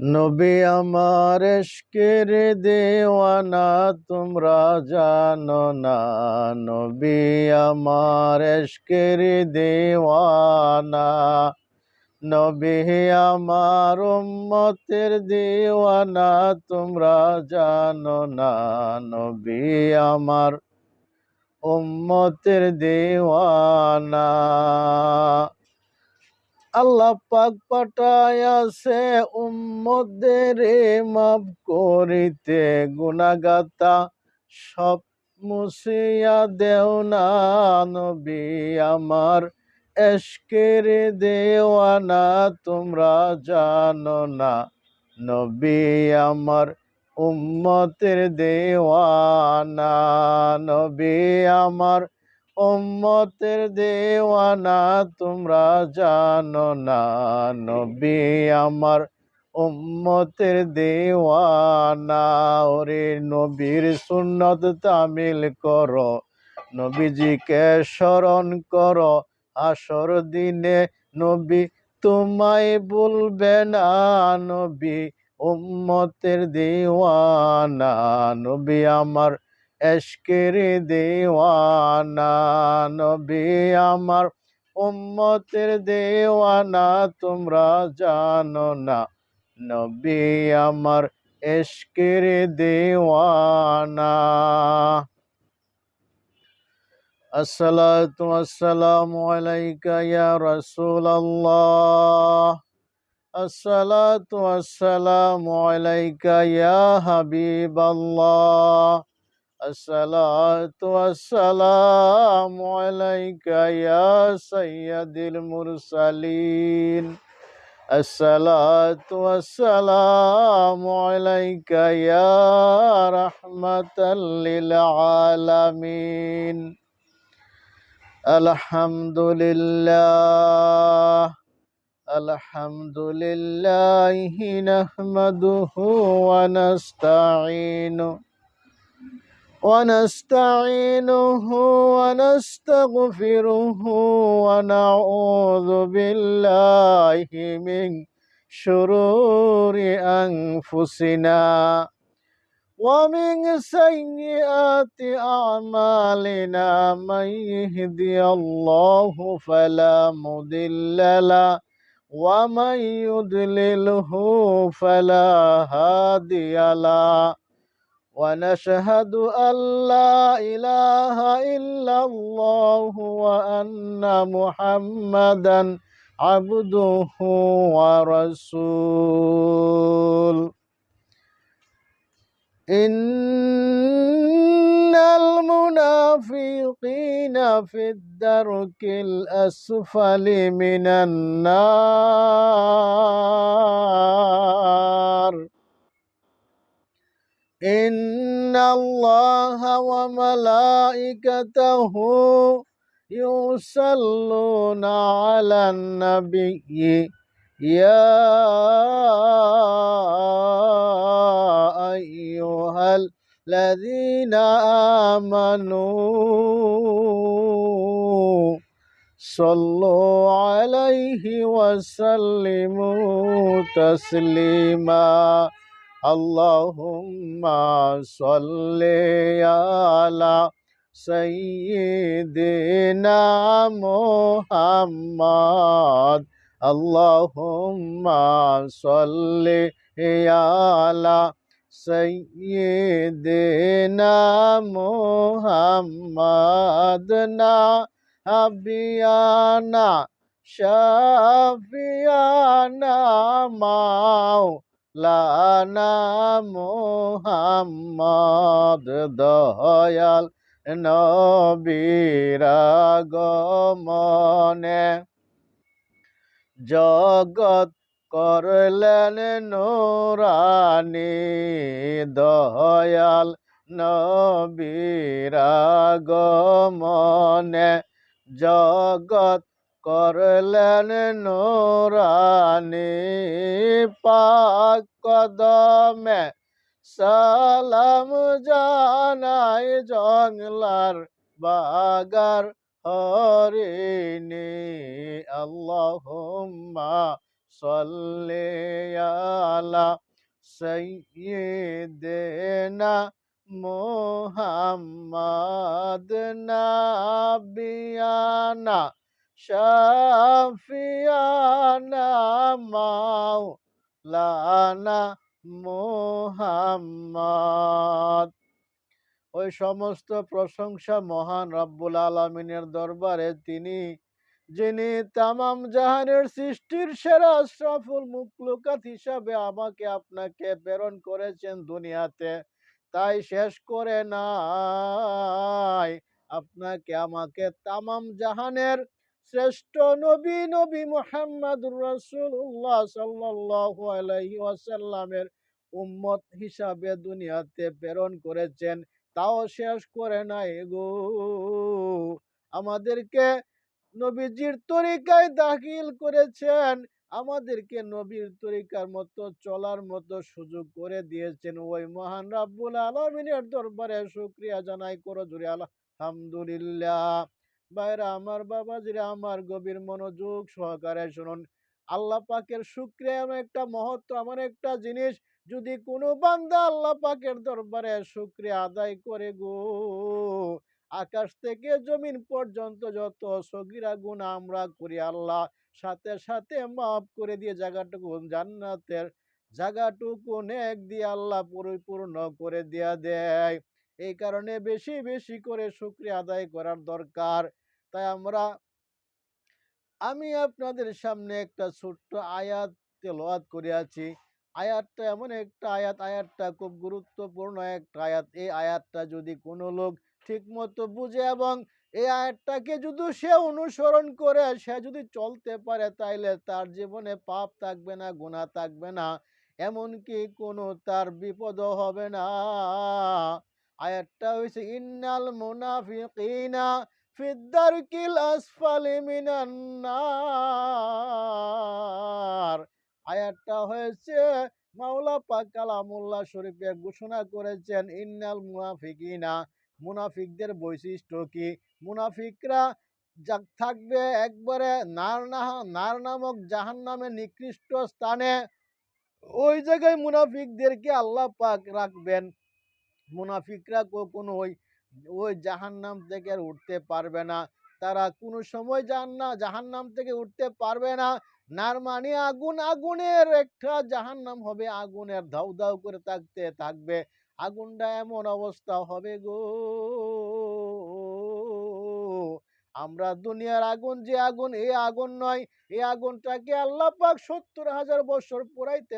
নবী আমার ইশকের দেওয়ানা তোমরা জানো না। নবী আমার ইশকের দেওয়ানা। নবী আমার উম্মতের দেওয়ানা তোমরা জানো না। নবী আমার উম্মতের দেওয়ানা। আল্লাহ পাক পাঠায়াছে উম্মতদের মাফ করিতে, গুনাহগাতা সব মুছিয়া দেও না। নবী আমার ইশকের দেওয়ানা তোমরা জানো না। নবী আমার উম্মতের দেওয়ানা। নবী আমার উম্মতের দেওয়ানা তোমরা জানো না। নবী আমার উম্মতের দেওয়ানা। ওরে নবীর সুন্নত তামিল করো, নবীজিকে স্মরণ করো। আসর দিনে নবী তোমায় বলবে না। নবী উম্মতের দেওয়ানা। নবী আমার ইশকের দেওয়ানা। নবী আমার উম্মতের দেওয়ানা তোমরা জানো না। নবী আমার ইশকের দেওয়ানা। আসসালাতু ওয়াসসালামু আলাইকা ইয়া রাসূলাল্লাহ। আসসালাতু ওয়াসসালামু আলাইকা ইয়া হাবিবাল্লাহ। আসসালাতু ওয়াসসালামু আলাইকা ইয়া সাইয়্যিদুল মুরসালিন। আসসালাতু ওয়াসসালামু আলাইকা ইয়া রাহমাতাল লিল আলামিন। আলহামদুলিল্লাহ আলহামদুলিল্লাহি নাহমাদুহু ওয়া ونستعينه ونستغفره ونعوذ بالله من شرور أنفسنا ومن سيئات أعمالنا. من يهدي الله فلا مضل له ومن يضلله فلا هادي له. ونشهد أن لا إله إلا الله وأن محمدا عبده ورسوله. إن المنافقين في الدرك الأسفل من النار. إن الله وملائكته يصلون على النبي يا أيها الذين آمنوا صلوا عليه وسلموا تسليما. اللهم صل على سيدنا محمد. اللهم صل على سيدنا محمد. نبينا شافينا লানা মুহাম্মদ। দয়াল নবীর আগমনে জগৎ করলেন নূরানি। দয়াল নবীর আগমনে জগৎ করলেন নূরানি। পাক কদমে সালাম জানাই জংলার বাগার হরিণী। আল্লাহুম্মা সাল্লি আলা সাইয়্যিদিনা মুহাম্মাদ নাবিয়ানা শাফিয়ানা মাওলানা মুহাম্মদ। ওই সমস্ত প্রশংসা মহান রব্বুল আলামিনের দরবারে, যিনি তামাম জাহানের সৃষ্টির সেরা আশরাফুল মুখলুকাত হিসাবে আমাকে আপনাকে প্রেরণ করেছেন দুনিয়াতে। তাই শেষ করে নাই, আপনাকে আমাকে তামাম জাহানের শ্রেষ্ঠ নবী মুহাম্মদুর রাসূলুল্লাহ সাল্লাল্লাহু আলাইহি ওয়াসাল্লামের উম্মত হিসাবে দুনিয়াতে প্রেরণ করেছেন। তাও শেষ করে নাই গো, আমাদেরকে নবীজির তরিকায় দাখিল করেছেন, আমাদেরকে নবীর তরিকার মতো চলার মতো সুযোগ করে দিয়েছেন। ওই মহান রাব্বুল আলামিনের দরবারে শুকরিয়া জানাই করো জুড়ে আলহামদুলিল্লাহ। ভাইরা আমার, বাবাজিরা আমার, গভীর মনোযোগ সহকারে শুনুন। আল্লাহ পাকের শুকরিয়া এমন একটা মহত্ব, এমন একটা জিনিস, যদি কোনো বান্দা আল্লাহ পাকের দরবারে শুকরিয়া আদায় করে গো, আকাশ থেকে জমিন পর্যন্ত যত সগীরা গুনাহ আমরা করি, আল্লাহ সাথে সাথে মাফ করে দিয়ে জায়গাটুকু, জান্নাতের জায়গাটুকু নেক দিয়ে আল্লাহ পরিপূর্ণ করে দিয়া দেয়। এই কারণে বেশি বেশি করে শুকরিয়া আদায় করার দরকার। তাই আমি আপনাদের সামনে একটা ছোট্ট আয়াত তেলাওয়াত করিয়াছি। আয়াতটা এমন একটা আয়াত, আয়াতটা খুব গুরুত্বপূর্ণ একটা আয়াত। এই আয়াতটা যদি কোনো লোক ঠিকমতো বুঝে এবং এই আয়াতটাকে যদি সে অনুসরণ করে, সে যদি চলতে পারে, তাইলে তার জীবনে পাপ থাকবে না, গুনাহ থাকবে না, এমনকি কোনো তার বিপদও হবে না। আয়াতটা হইছে ইন্নাল মুনাফিকিনা ফিদ্দারকিল আসফালি মিনান নার। আয়াতটা হয়েছে মাওলা পাক কালামুল্লাহ শরীফে ঘোষণা করেছেন, ইন্নাল মুনাফিকিনা, মুনাফিকদের বৈশিষ্ট্য কি? মুনাফিকরা থাকবে একবারে নার নামক জাহান্নামের নিকৃষ্ট স্থানে। ওই জায়গায় মুনাফিকদেরকে আল্লাহ পাক রাখবেন। মুনাফিকরা কখনো ওই ওই জাহান্নাম থেকে আর উঠতে পারবে না। তারা কোনো সময় জাহান্নাম থেকে উঠতে পারবে না। নার মানে আগুন, আগুনের একটা জাহান্নাম হবে, আগুনের ধাউ ধাউ করে থাকবে। আগুনটা এমন অবস্থা হবে গো, আমরা দুনিয়ার আগুন যে আগুন, এই আগুন নয়। এই আগুনটাকে আল্লাহ পাক ৭০,০০০ বছর পোড়াইতে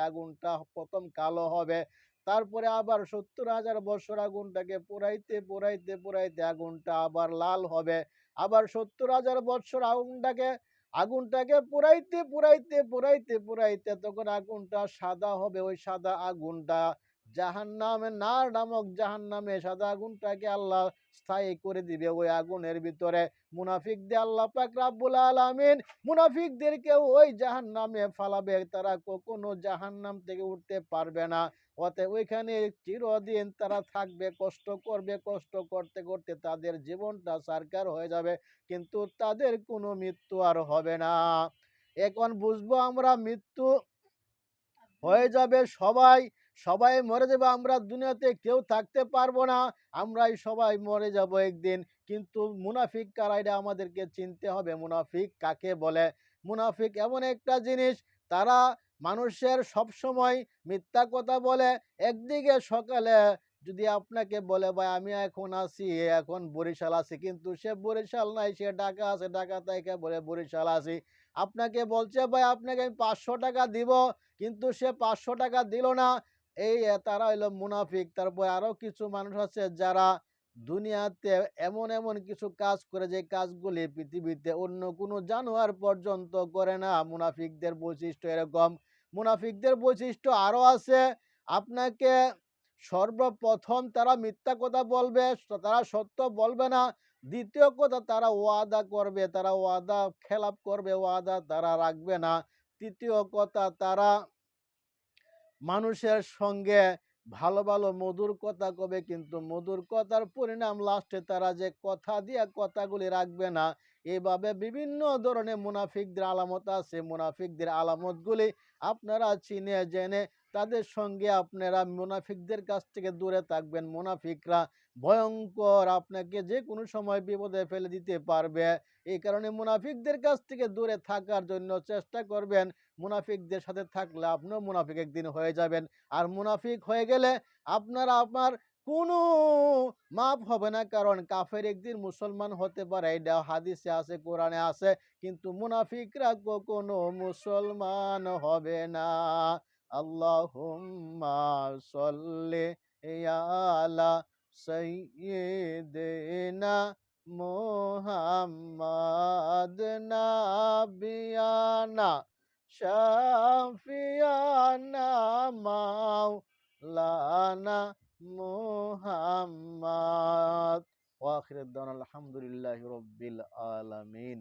আগুনটা প্রথম কালো হবে। তারপরে আবার ৭০,০০০ বছর আগুনটাকে পোড়াইতে আগুনটা আবার লাল হবে। আবার ৭০,০০০ বছর আগুনটাকে পোড়াইতে তখন আগুনটা সাদা হবে। ওই সাদা আগুনটা জাহান্নামে, নার নামক জাহান্নামে সাদা আগুনটাকে আল্লাহ স্থায়ী করে দিবে ওই আগুনের ভিতরে। মুনাফিকদের আল্লাহ পাক রাব্বুল আলামিন মুনাফিকদেরকে ওই জাহান্নামে ফালাবে। তারা কখনো জাহান্নাম থেকে উঠতে পারবে না। অতএব ওইখানে চিরদিন তারা থাকবে, কষ্ট করতে করতে তাদের জীবনটা সারকার হয়ে যাবে, কিন্তু তাদের কোনো মৃত্যু আর হবে না। এখন বুঝবো আমরা, মৃত্যু হয়ে যাবে, সবাই মরে যাবে, আমরা দুনিয়াতে কেউ থাকতে পারবো না, আমরাই সবাই মরে যাব একদিন। কিন্তু মুনাফিক কারা, এটা আমাদেরকে চিনতে হবে। মুনাফিক কাকে বলে? মুনাফিক এমন একটা জিনিস, তারা মানুষের সব সময় মিথ্যা কথা বলে। একদিকে সকালে যদি আপনাকে বলে, ভাই আমি এখন বরিশাল আছি, কিন্তু সে বরিশাল নাই, সে ঢাকা আছে, ঢাকা থেকে বলে বরিশাল আছি। আপনাকে বলছে, ভাই আপনাকে আমি ৫০০ টাকা দিব, কিন্তু সে ৫০০ টাকা দিল না। এই তারা হইলো মুনাফিক। তারপরে আরো কিছু মানুষ আছে যারা দুনিয়াতে এমন এমন কিছু কাজ করে, যে কাজগুলি পৃথিবীতে অন্য কোনো জানোয়ার পর্যন্ত করে না। মুনাফিকদের বৈশিষ্ট্য এরকম। মুনাফিকদের বৈশিষ্ট্য আরো আছে। আপনাকে সর্বপ্রথম তারা মিথ্যা কথা বলবে, তারা সত্য বলবে না। দ্বিতীয় কথা, তারা ওয়াদা করবে, তারা ওয়াদা খেলাপ করবে, ওয়াদা তারা রাখবে না। তৃতীয় কথা, তারা মানুষের সঙ্গে ভালো ভালো মধুর কথা কবে, কিন্তু মধুর কথার পরিণাম লাস্টে তারা যে কথা দিয়া কথাগুলি রাখবে না। এভাবে বিভিন্ন ধরনের মুনাফিকদের আলামত আছে। মুনাফিকদের আলামতগুলি আপনারা চিনে জেনে তাদের সঙ্গে আপনারা মুনাফিকদের কাছ থেকে দূরে থাকবেন। মুনাফিকরা ভয়ংকর, আপনাকে যেকোনো সময় বিপদে ফেলে দিতে পারবে। এই কারণে মুনাফিকদের কাছ থেকে দূরে থাকার জন্য চেষ্টা করবেন। মুনাফিকদের সাথে থাকলে আপনিও মুনাফিক একদিন হয়ে যাবেন। আর মুনাফিক হয়ে গেলে আপনার কোনো মাপ হবে না, কারণ কাফের একদিন মুসলমান হতে পারে, এটা হাদিসে আছে, কোরআনে আছে, কিন্তু মুনাফিকরা কখনো মুসলমান হবে না। আল্লাহুম্মা সাল্লি আলা সাইয়্যিদিনা মুহাম্মাদ নাবিয়ানা শাফিয়ানা মাওলানা মুহাম্মাদ। ওয়া আখিরু দাওয়ানা আলহামদুলিল্লাহি রাব্বিল আলামিন।